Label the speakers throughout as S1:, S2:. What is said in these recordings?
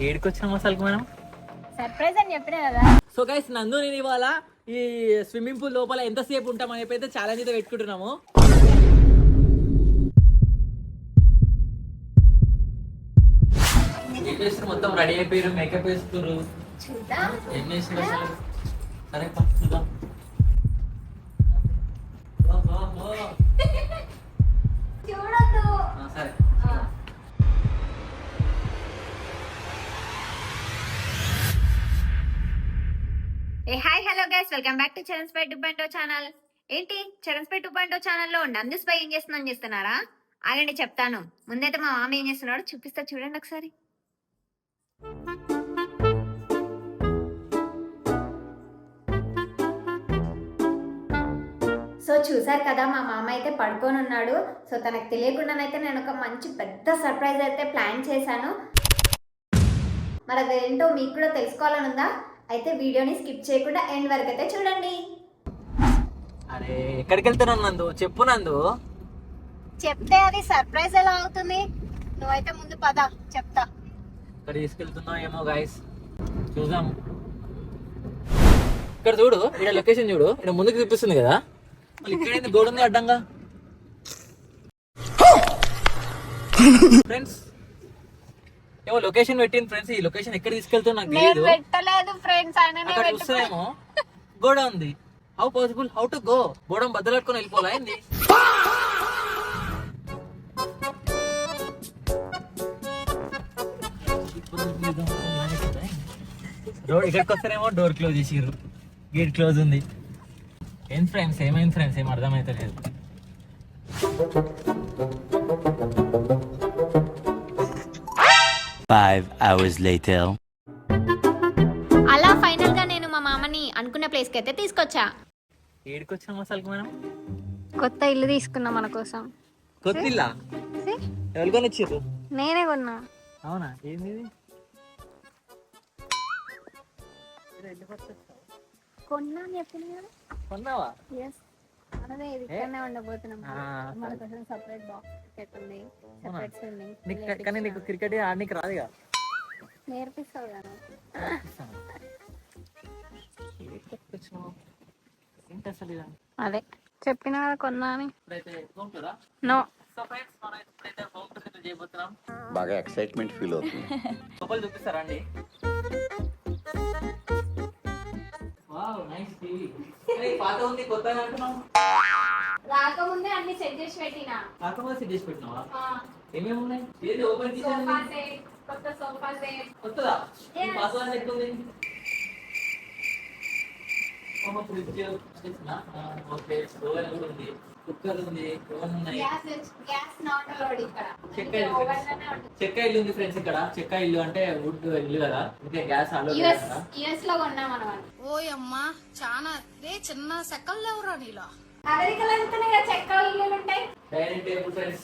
S1: ఏడికి వచ్చినాం అసలు మనం
S2: సర్ప్రైజ్ అని చెప్పినా కదా.
S1: సో గైస్ నందు నేను ఇవాళ ఈ స్విమ్మింగ్ పూల్ లోపల ఎంతసేపు ఉంటామని చెప్పి అయితే ఛాలెంజ్ అయితే పెట్టుకుంటున్నాము. ఏం చేస్తారు మొత్తం రెడీ అయిపోయారు, మేకప్ వేస్తున్నారు. ఏం చేస్తారు అసలు? సరే చూద్దాం. సరే
S2: hi hello guys, welcome back to Charan spy 2.0 channel. ఏంటి చరణ్ స్పై 2.0 ఛానల్లో నందు స్పై ఏం చేస్తుందని చేస్తున్నారా? ఆగండి చెప్తాను. ముందైతే మా మామ ఏం చేస్తున్నాడో చూపిస్తా, చూడండి ఒకసారి. సో చూసారు కదా, మా మామ అయితే పడుకొని ఉన్నాడు. సో తనకు తెలియకుండానైతే నేను ఒక మంచి పెద్ద సర్ప్రైజ్ అయితే ప్లాన్ చేశాను. మరి అదేంటో మీకు కూడా తెలుసుకోవాలని ఉందా? అయితే వీడియోని స్కిప్ చేయకుండా ఎండ్ వరకు అయితే చూడండి.
S1: అరే ఎక్కడికి వెళ్తున్నావు నందు? చెప్పు నందు.
S2: చెప్తే అది సర్ప్రైజ్ ఎలా అవుతుంది? నువ్వైతే ముందు పద చెప్తా.
S1: ఇక్కడ తీసుకెళ్తున్నావు ఏమో గైస్, చూద్దాం. ఇక్కడ చూడు, ఇక్కడ లొకేషన్ చూడు, ఇక్కడ ముందుకు చూపిస్తుంది కదా. ఇక్కడ గోడ ఉంది అడ్డంగా. ఫ్రెండ్స్ ఏమో లొకేషన్ పెట్టింది ఫ్రెండ్స్. ఈ లొకేషన్ ఎక్కడ తీసుకెళ్తున్నా నాకు తెలియదు.
S2: పెట్టలేదు ఫ్రెండ్స్,
S1: అక్కడ చూస్తామేమో గోడ ఉంది. How possible, how to go? గోడం బద్దలట్టుకొని వెళ్ళిపోలా ఏంది? రోడ్ ఇక్కడికి వస్తారేమో డోర్ క్లోజ్ చేసిర్రు, గేట్ క్లోజ్ ఉంది. ఏం ఫ్రెండ్స్, ఏమైంది ఫ్రెండ్స్? ఏం అర్థమైతే లేదు.
S2: అలా ఫైనల్ గా నేను మా మామని అనుకున్న ప్లేస్ కి అయితే తీసుకొచ్చా.
S1: ఏడికి వచ్చినాం అసలు మనం?
S2: కొత్త ఇల్లు తీసుకున్నా మన కోసం.
S1: కొత్త ఇల్లా? ఎవరు కొనిచ్చిర్రు?
S2: నేనే కొన్నా.
S1: అవునా? ఏంది
S2: కొన్నా చెప్పిన కదా.
S1: కొన్నావా?
S2: ఎస్, అదే ఇది ఇక్కడనే ఉండబోతున్నాం. మన కోసం సెపరేట్ బాక్స్ ఉంది, సెపరేట్ స్విమ్మింగ్.
S1: కానీ నీకు క్రికెట్ ఆడడానికి రాదుగా?
S2: నేర్పిస్తావు కదా. అదే చెప్పిన కదా కొన్నా అని. నో,
S3: బాగా ఎక్సైట్మెంట్ ఫీల్ అవుతుంది.
S1: లోపల చూపిస్తారా అండి? పాత ఉంది కొత్త అంటున్నావు.
S2: రాకముందే అన్ని సెట్ చేసి పెట్టినా.
S1: రాకముందే సెట్ చేసి పెట్టినావా? ఏమేమి ఉన్నాయి? ఏది ఓపెన్ చేసి?
S2: కొత్త సోఫా సెట్.
S1: కొత్తదా? పాత సెట్ ఉంది. ఫ్రిడ్జ్ ఓకే, స్టోర్ కూడా ఉంది, కుక్కర్ ఉంది, ఓవెన్ ఉన్నాయి.
S2: గ్యాస్ నాట్ అలౌడ్ ఇక్కడ.
S1: చెక్క ఇల్లు ఉంది ఫ్రెండ్స్. ఇక్కడ చెక్క ఇల్లు అంటే వుడ్ ఇల్లు కదా, ఇంకా గ్యాస్ అలౌడ్.
S2: యుఎస్ లో కొన్నాం మనం.
S4: ఓయమ్మా చాలా చిన్న సెకల్లో ఎవరా నీలో.
S2: అమెరికాలో ఎంతనే కదా చెక్క ఇల్లులు ఉంటాయి.
S1: Dining table friends,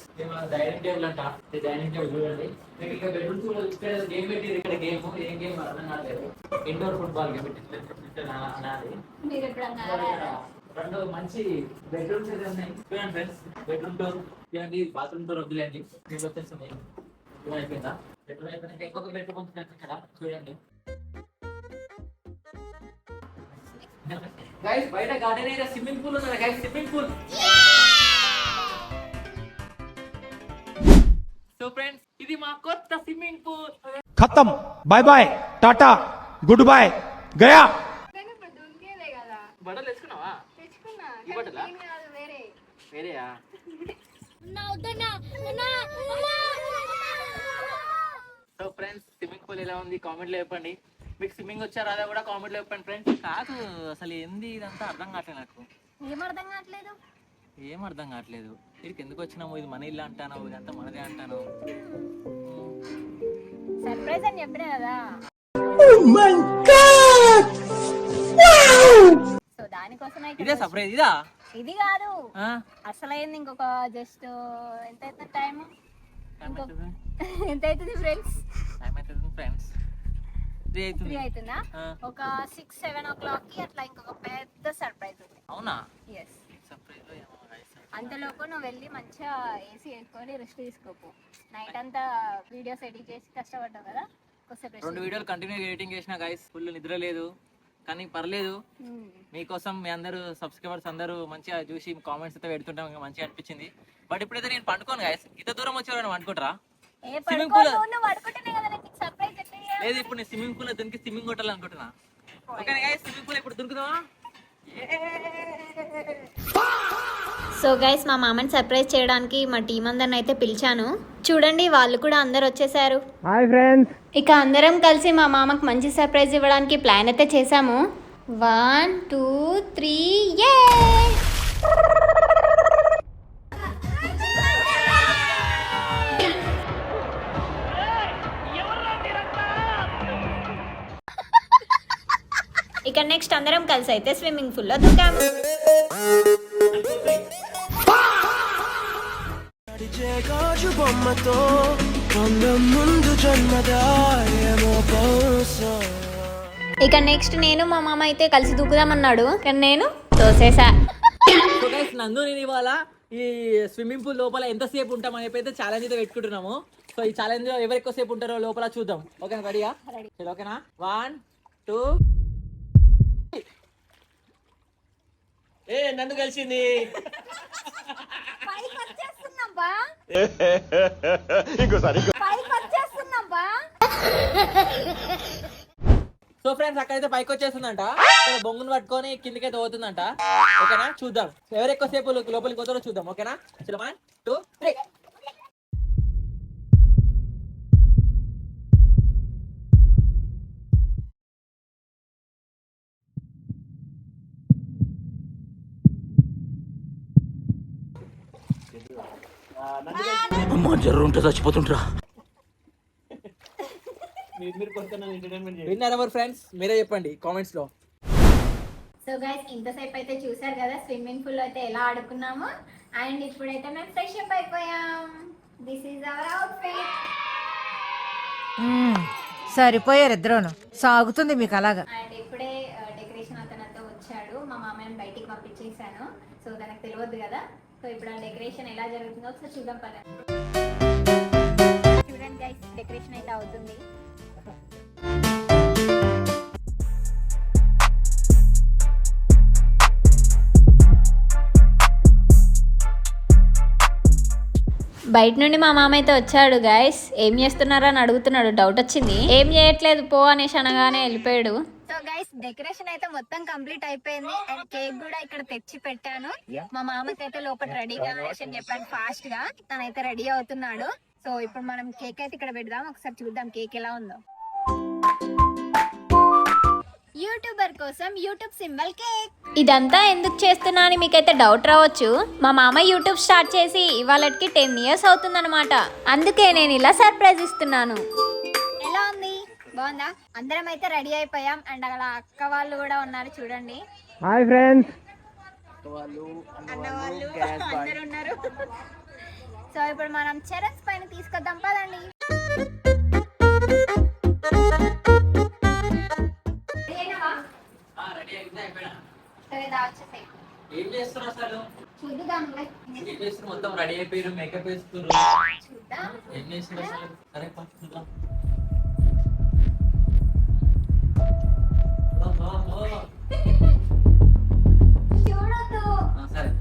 S1: dining table అంట. డైనింగ్ టేబుల్ చూడండి. మీకు ఇక్కడ బెడ్రూమ్స్ కూడా ఇక్కడ గేమ్ పెట్టింది. ఇక్కడ గేమ్ ఏం గేమ్ అర్థం కాలేదు. ఇండోర్ ఫుట్బాల్ గేమ్ అనాలి. రెండు మంచి బెడ్రూమ్స్ అయితే ఉన్నాయి. చూడండి ఫ్రెండ్స్, బెడ్రూమ్ డోర్ చూడండి, బాత్రూమ్ డోర్ వద్దులేండి. మీకు వచ్చేసింది. అయిపోయిందా? బెడ్రూమ్ అయిపోయినాక ఇంకొక బెడ్రూమ్ ఉంటుంది ఇక్కడ చూడండి. గైస్ బయట గార్డెన్ ఏరియా, స్విమ్మింగ్ పూల్ ఉంది guys, swimming pool. So friends ఇది మా కొత్త స్విమ్మింగ్ పూల్.
S5: खत्म, bye bye, tata, goodbye, गया.
S1: బట్టలు తెచ్చుకున్నావా? ఈ బట్టలా? వేరేయా? సో ఫ్రెండ్స్ స్విమ్మింగ్ పూల్ ఎలా ఉంది కామెంట్ లో చెప్పండి. మీకు స్విమ్మింగ్ వచ్చారా అదే కూడా కామెంట్ లో చెప్పండి ఫ్రెండ్స్. కాదు అసలు ఏంది ఇదంతా అర్థం కావట్లేదు నాకు.
S2: ఏం అర్థం కావట్లేదు?
S1: ఏం అర్థం కావట్లేదు. ఇక్కడికి ఎందుకు వచ్చినాము? ఇది మన ఇల్లు అంటాను, ఇదంతా మనదే అంటాను.
S2: సర్ప్రైజ్ అని చెప్పినా కదా. సో దానికోసం
S1: ఇదే సర్ప్రైజ్. ఇదా?
S2: ఇది కాదు అసలైంది. ఇంకొక జస్ట్ ఎంత అవుతుంది టైం? ఎంత అవుతుంది ఫ్రెండ్స్?
S1: టైం అవుతుంది ఫ్రెండ్స్, 3
S2: అవుతుందా? ఒక 6-7 o'clock కి అట్లా ఇంకొక పెద్ద సర్ప్రైజ్ ఉంది.
S1: అవునా?
S2: ఎస్. అంతలోపు నువ్వు వెళ్ళి మంచిగా ఏసీ వేసుకొని రెస్ట్ తీసుకోపో. నైట్ అంతా వీడియోస్ ఎడిట్ చేసి కష్టపడ్డావు కదా,
S1: 2 వీడియోలు కంటిన్యూ ఎడిటింగ్ చేసిన గైస్, ఫుల్ నిద్ర లేదు కానీ పర్లేదు. మీకోసం మీ అందరూ సబ్స్క్రైబర్స్ అందరూ మంచిగా చూసి కామెంట్స్ అయితే పెడుతుంటాం, ఇంకా మంచిగా అనిపించింది. బట్ ఇప్పుడైతే నేను పండుకోను గైస్, ఇంత దూరం వచ్చేవాడు అనుకుంటారా? స్విమ్మింగ్ పూల్ లేదు, ఇప్పుడు నేను స్విమ్మింగ్ పూల్ దానికి స్విమ్మింగ్ కొట్టాలి అనుకుంటున్నా. ఓకే గైస్, స్విమ్మింగ్ పూల్ ఇప్పుడు దొరుకుతావా?
S2: సో గైస్, మా మామని సర్ప్రైజ్ చేయడానికి మా టీం అందరిని అయితే పిలిచాను. చూడండి, వాళ్ళు కూడా అందరు వచ్చేసారు.
S5: Hi friends.
S2: ఇక అందరం కలిసి మా మామకి మంచి సర్ప్రైజ్ ఇవ్వడానికి ప్లాన్ అయితే చేసాము. 1 2 3 యే! ఇక నెక్స్ట్ అందరం కలిసి అయితే స్విమ్మింగ్ పూల్ లో దిగాము. ఇక నెక్స్ట్ నేను మా మామ అయితే కలిసి దూకుదామన్నాడు, కానీ నేను తోసేసా.
S1: సో గైస్, నందు నేను ఇవాళ ఈ స్విమ్మింగ్ పూల్ లోపల ఎంతసేపు ఉంటామని చెప్పి అయితే ఛాలెంజ్ అయితే పెట్టుకుంటున్నాము. సో ఈ ఛాలెంజ్ ఎవరు ఎక్కువసేపు ఉంటారో లోపల చూద్దాం. ఓకేనా? రెడీగా? ఓకేనా? 1 2 నన్ను కలిసింది. సో ఫ్రెండ్స్, అక్కడైతే పైకి వచ్చేస్తుందంట, బొంగును పట్టుకొని కిందకైతే పోతుందంట. ఓకేనా? చూద్దాం ఎవరు ఎక్కువసేపు లోపలికి పోతారో చూద్దాం. ఓకేనా? 1 2 3.
S6: జర్రు ఉంటే చచ్చిపోతుంటరా.
S1: విన్నర్ ఎవరు ఫ్రెండ్స్? మీరే చెప్పండి కామెంట్స్ లో.
S2: సో గైస్, ఇంతసేపు అయితే చూసారు కదా స్విమ్మింగ్ పూల్ అయితే ఎలా ఆడుకున్నాము. అండ్ ఇప్పుడైతే మేము ఫ్రెష్ అప్ అయిపోయాం. This is our outfit.
S7: సరిపోయారు ఇద్దరును, సాగుతుంది మీకు అలాగా.
S2: అండ్ ఇప్పుడే డెకరేషన్ అతనంతా వచ్చాడు. మా మామయ్యని బయటికి పంపించేసాను, సో తనకు తెలియదు కదా. సో ఇప్పుడు ఆ డెకరేషన్ ఎలా జరుగుతుందో ఒకసారి చూద్దాం పద. చూడండి గైస్, డెకరేషన్ అయితే అవుతుంది. బయట నుండి మా మామ అయితే వచ్చాడు గైస్. ఏం చేస్తున్నారా అని అడుగుతున్నాడు, డౌట్ వచ్చింది. ఏం చేయట్లేదు పో అనేసి అనగానే వెళ్ళిపోయాడు. సో గైస్, డెకరేషన్ అయితే మొత్తం కంప్లీట్ అయిపోయింది. అండ్ కేక్ కూడా ఇక్కడ తెచ్చి పెట్టాను. మా మామకి అయితే లోపల రెడీగా అనేసి అని చెప్పాను ఫాస్ట్ గా. తనైతే రెడీ అవుతున్నాడు. సో ఇప్పుడు మనం కేక్ అయితే ఇక్కడ పెడదాం, ఒకసారి చూద్దాం కేక్ ఎలా ఉందో. యూట్యూబర్ కోసం యూట్యూబ్ సింబల్ కేక్. ఇదంతా ఎందుకు చేస్తున్నా అని మీకైతే డౌట్ రావచ్చు. మా మామ యూట్యూబ్ స్టార్ట్ చేసి ఇవాళకి 10 years అవుతుందన్నమాట. అందుకే నేను ఇలా సర్ప్రైజ్ ఇస్తున్నాను. ఎలా ఉంది? బాగుందా? అందరం అయితే రెడీ అయిపోయాం. అండ్ అక్కడ అక్క వాళ్ళు కూడా ఉన్నారు, చూడండి.
S5: Hi friends.
S2: అన్న వాళ్ళు అందరు ఉన్నారు. సో ఇప్పుడు మనం చరణ్ పైన తీసుకొద్దాం పదండి.
S1: ఏం చేస్తున్నారు అసలు?
S2: చూద్దాం.
S1: ఏం చేస్తున్నారు? మొత్తం రెడీ అయిపోయారు, మేకప్ వేస్తున్నారు. ఏం చేస్తున్నారు అసలు? సరే చూద్దాం.
S2: చూడొద్దు.
S1: సరే.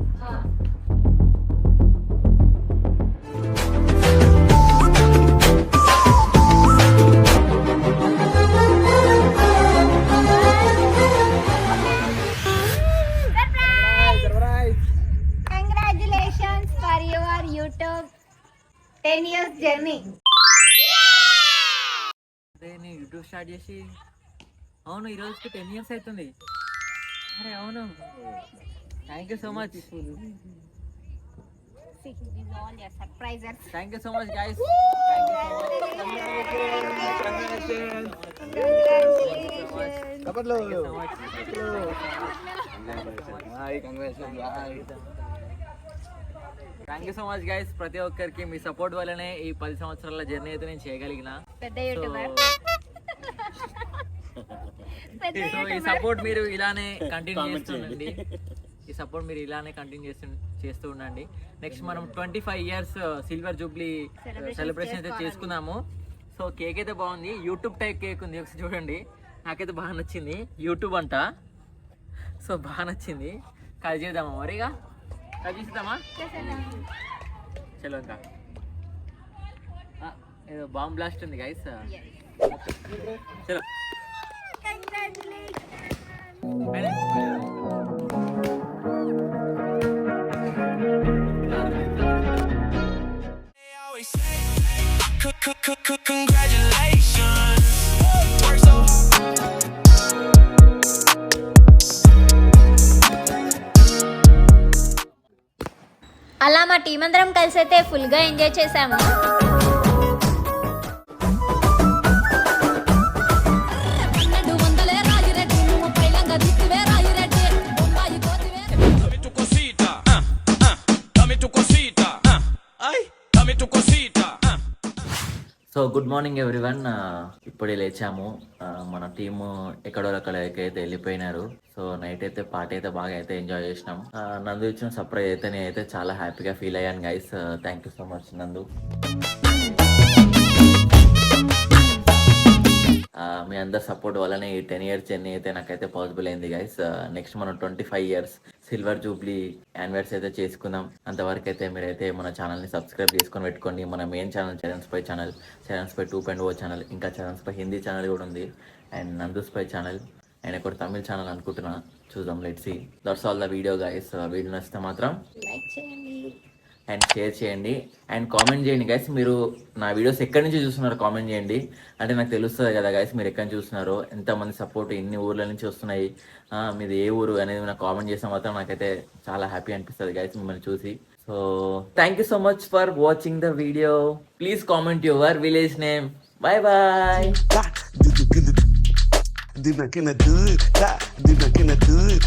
S2: Congratulations for your YouTube 10 years journey.
S1: అదే నేను యూట్యూబ్ స్టార్ట్ చేసి అవును ఈ రోజుకి 10 years అవుతుంది. అరే అవును, thank you so much. Thank you so much guys. Thank you so much guys. ప్రతి ఒక్కరికి మీ సపోర్ట్ వల్లనే ఈ 10 సంవత్సరాల జర్నీ అయితే నేను చేయగలిగిన. సో ఈ సపోర్ట్ మీరు ఇలానే కంటిన్యూ చేస్తుండండి. ఈ సపోర్ట్ మీరు ఇలానే కంటిన్యూ చేస్తూ ఉండండి. నెక్స్ట్ మనం 25 years సిల్వర్ జూబ్లీ సెలబ్రేషన్ అయితే చేసుకుందాము. సో కేక్ అయితే బాగుంది, యూట్యూబ్ టైప్ కేక్ ఉంది, ఒకసారి చూడండి. నాకైతే బాగా నచ్చింది, యూట్యూబ్ అంట. సో బాగా నచ్చింది. కట్ చేద్దామా మరిగా, కట్ చేద్దామా? చలో ఇంకా ఏదో బాంబ్ బ్లాస్ట్ ఉంది గైస్. చలో
S2: అలా మా టీం అందరం కలిసి అయితే ఫుల్గా ఎంజాయ్ చేసాము.
S1: So good morning everyone. ఇప్పుడే లేచాము. మన టీము ఎక్కడోరక్కడైతే వెళ్ళిపోయినారు. సో నైట్ అయితే పార్టీ అయితే బాగా అయితే ఎంజాయ్ చేసినాం. నందు ఇచ్చిన సర్ప్రైజ్ అయితే నేనైతే చాలా హ్యాపీగా ఫీల్ అయ్యాను guys. Thank you so much నందు. మీ అందరి సపోర్ట్ వల్లనే ఈ 10 years జర్నీ అయితే నాకైతే పాసిబుల్ అయింది గైస్. నెక్స్ట్ మనం 25 years సిల్వర్ జూబ్లీ యానివర్సరీ అయితే చేసుకుందాం. అంతవరకు అయితే మీరైతే మన ఛానల్ని సబ్స్క్రైబ్ చేసుకొని పెట్టుకోండి. మన main channel Charan spy channel, Charan spy 2.0 channel, ఇంకా చరణ్ స్పై హిందీ ఛానల్ కూడా ఉంది, అండ్ నందు స్పై ఛానల్, అండ్ ఒకటి తమిళ ఛానల్ అనుకుంటున్నా. చూద్దాం, let's see. That's all the video guys. Video నచ్చితే మాత్రం
S2: లైక్ చేయండి
S1: అండ్ షేర్ చేయండి అండ్ కామెంట్ చేయండి గైస్. మీరు నా వీడియోస్ ఎక్కడి నుంచి చూస్తున్నారో కామెంట్ చేయండి. అంటే నాకు తెలుస్తుంది కదా గైస్ మీరు ఎక్కడి నుంచి చూస్తున్నారో, ఎంతమంది సపోర్ట్ ఎన్ని ఊర్ల నుంచి వస్తున్నాయి, మీది ఏ ఊరు అనేది నాకు కామెంట్ చేస్తే మాత్రం నాకైతే చాలా హ్యాపీ అనిపిస్తుంది గైస్ మిమ్మల్ని చూసి. So thank you so much for watching the video. Please comment your village name. Bye bye.
S6: Do not gonna do it, do not gonna do it,